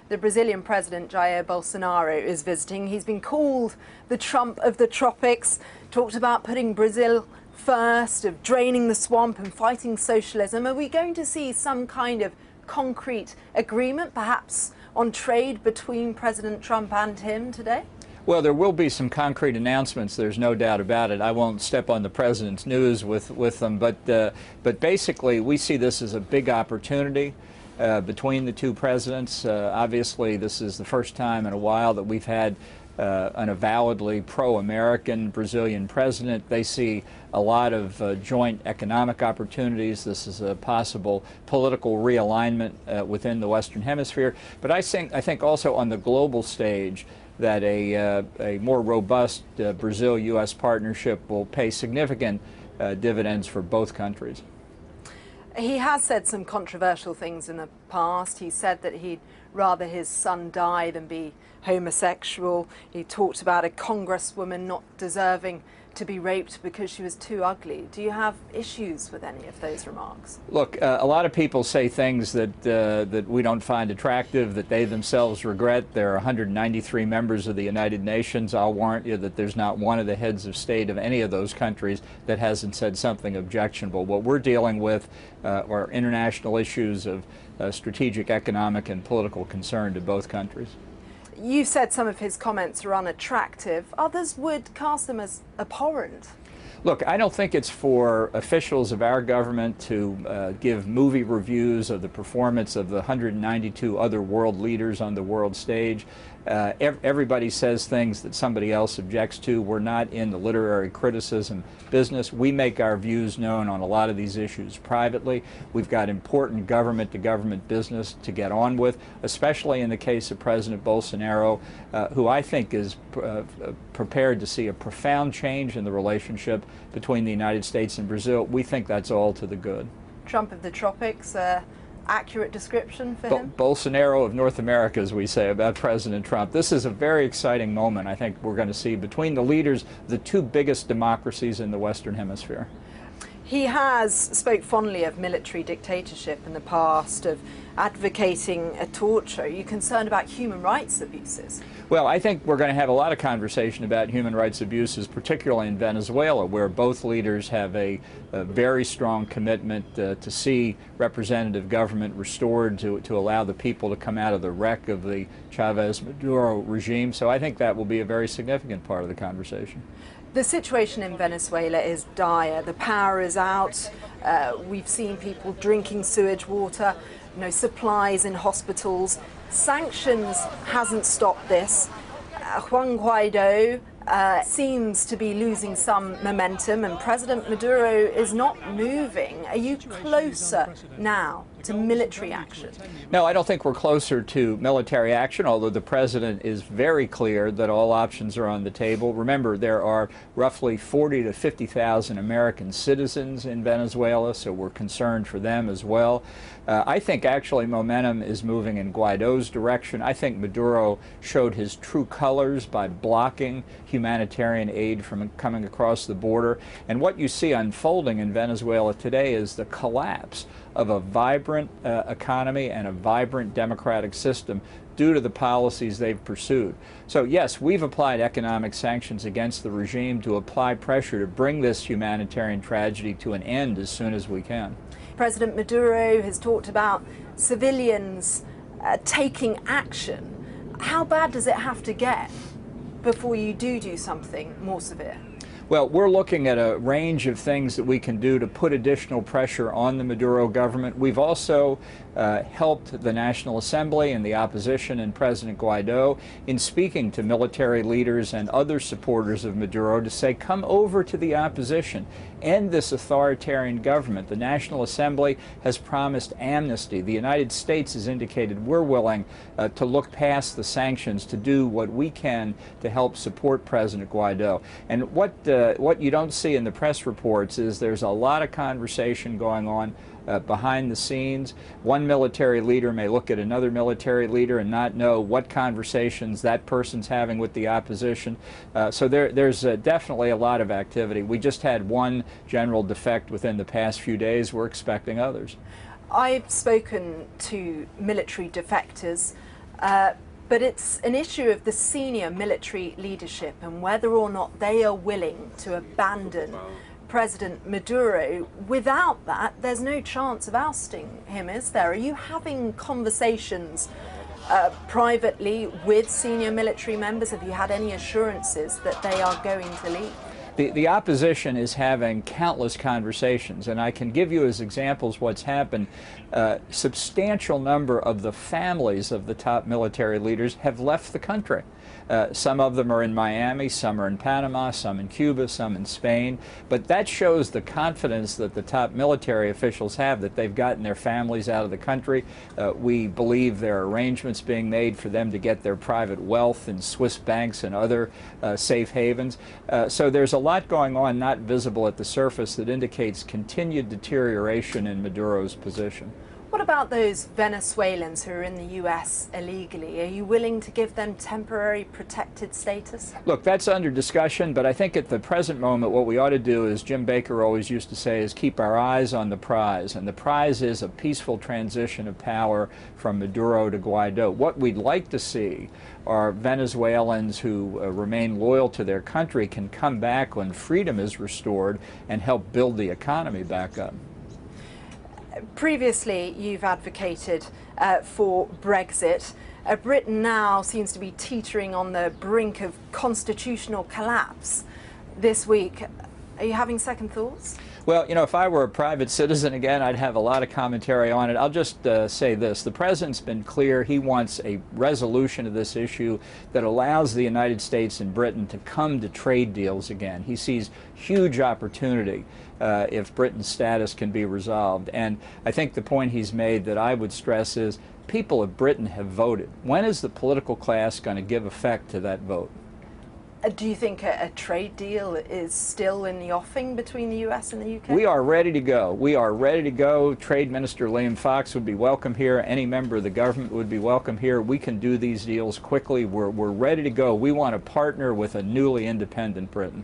The Brazilian president, Jair Bolsonaro, is visiting. He's been called the Trump of the tropics, talked about putting Brazil first, of draining the swamp and fighting socialism. Are we going to see some kind of concrete agreement, perhaps on trade, between President Trump and him today? Well, there will be some concrete announcements, there's no doubt about it. I won't step on the president's news with them, but basically we see this as a big opportunity between the two presidents. Obviously, this is the first time in a while that we've had an avowedly pro-American Brazilian president. They see a lot of joint economic opportunities. This is a possible political realignment within the Western Hemisphere. But I think also on the global stage that a more robust Brazil-U.S. partnership will pay significant dividends for both countries. He has said some controversial things in the past. He said that he'd rather his son die than be homosexual. He talked about a congresswoman not deserving to be raped because she was too ugly. Do you have issues with any of those remarks? Look, a lot of people say things that we don't find attractive, that they themselves regret. There are 193 members of the United Nations. I'll warrant you that there's not one of the heads of state of any of those countries that hasn't said something objectionable. What we're dealing with are international issues of strategic, economic, and political concern to both countries. You said some of his comments are unattractive. Others would cast them as abhorrent. Look, I don't think it's for officials of our government to give movie reviews of the performance of the 192 other world leaders on the world stage. Everybody says things that somebody else objects to. We're not in the literary criticism business. We make our views known on a lot of these issues privately. We've got important government-to-government business to get on with, especially in the case of President Bolsonaro, who I think is prepared to see a profound change in the relationship between the United States and Brazil. We think that's all to the good. Trump of the tropics, accurate description for him? Bolsonaro of North America, as we say about President Trump. This is a very exciting moment, I think, we're going to see between the leaders of the two biggest democracies in the Western Hemisphere. He has spoke fondly of military dictatorship in the past, of advocating a torture. Are you concerned about human rights abuses? Well, I think we're going to have a lot of conversation about human rights abuses, particularly in Venezuela, where both leaders have a very strong commitment to see representative government restored, to allow the people to come out of the wreck of the Chavez-Maduro regime. So I think that will be a very significant part of the conversation. The situation in Venezuela is dire. The power is out. We've seen people drinking sewage water, no supplies in hospitals. Sanctions hasn't stopped this. Juan Guaido seems to be losing some momentum, and President Maduro is not moving. Are you closer now to military action? No, I don't think we're closer to military action, although the president is very clear that all options are on the table. Remember, there are roughly 40 to 50,000 American citizens in Venezuela, so we're concerned for them as well. I think actually momentum is moving in Guaido's direction. I think Maduro showed his true colors by blocking humanitarian aid from coming across the border. And what you see unfolding in Venezuela today is the collapse of a vibrant economy and a vibrant democratic system due to the policies they've pursued. So yes, we've applied economic sanctions against the regime to apply pressure to bring this humanitarian tragedy to an end as soon as we can. President Maduro has talked about civilians taking action. How bad does it have to get before you do something more severe? Well, we're looking at a range of things that we can do to put additional pressure on the Maduro government. We've also helped the National Assembly and the opposition and President Guaido in speaking to military leaders and other supporters of Maduro to say, come over to the opposition, end this authoritarian government. The National Assembly has promised amnesty. The United States has indicated we're willing to look past the sanctions to do what we can to help support President Guaido. And what you don't see in the press reports is there's a lot of conversation going on behind the scenes. One military leader may look at another military leader and not know what conversations that person's having with the opposition. So there's definitely a lot of activity. We just had one general defect within the past few days. We're expecting others. I've spoken to military defectors. But it's an issue of the senior military leadership and whether or not they are willing to abandon President Maduro. Without that, there's no chance of ousting him, is there? Are you having conversations privately with senior military members? Have you had any assurances that they are going to leave? The opposition is having countless conversations, and I can give you as examples what's happened. Substantial number of the families of the top military leaders have left the country. Some of them are in Miami, some are in Panama, some in Cuba, some in Spain. But that shows the confidence that the top military officials have that they've gotten their families out of the country. We believe there are arrangements being made for them to get their private wealth in Swiss banks and other safe havens. So there's a lot going on not visible at the surface that indicates continued deterioration in Maduro's position. What about those Venezuelans who are in the US illegally? Are you willing to give them temporary protected status? Look, that's under discussion, but I think at the present moment what we ought to do, as Jim Baker always used to say, is keep our eyes on the prize. And the prize is a peaceful transition of power from Maduro to Guaido. What we'd like to see are Venezuelans who remain loyal to their country can come back when freedom is restored and help build the economy back up. Previously, you've advocated for Brexit. Britain now seems to be teetering on the brink of constitutional collapse this week. Are you having second thoughts? Well, you know, if I were a private citizen again, I'd have a lot of commentary on it. I'll just say this. The President's been clear he wants a resolution of this issue that allows the United States and Britain to come to trade deals again. He sees huge opportunity if Britain's status can be resolved. And I think the point he's made that I would stress is people of Britain have voted. When is the political class going to give effect to that vote? Do you think a trade deal is still in the offing between the US and the UK? We are ready to go. We are ready to go. Trade Minister Liam Fox would be welcome here. Any member of the government would be welcome here. We can do these deals quickly. We're ready to go. We want to partner with a newly independent Britain.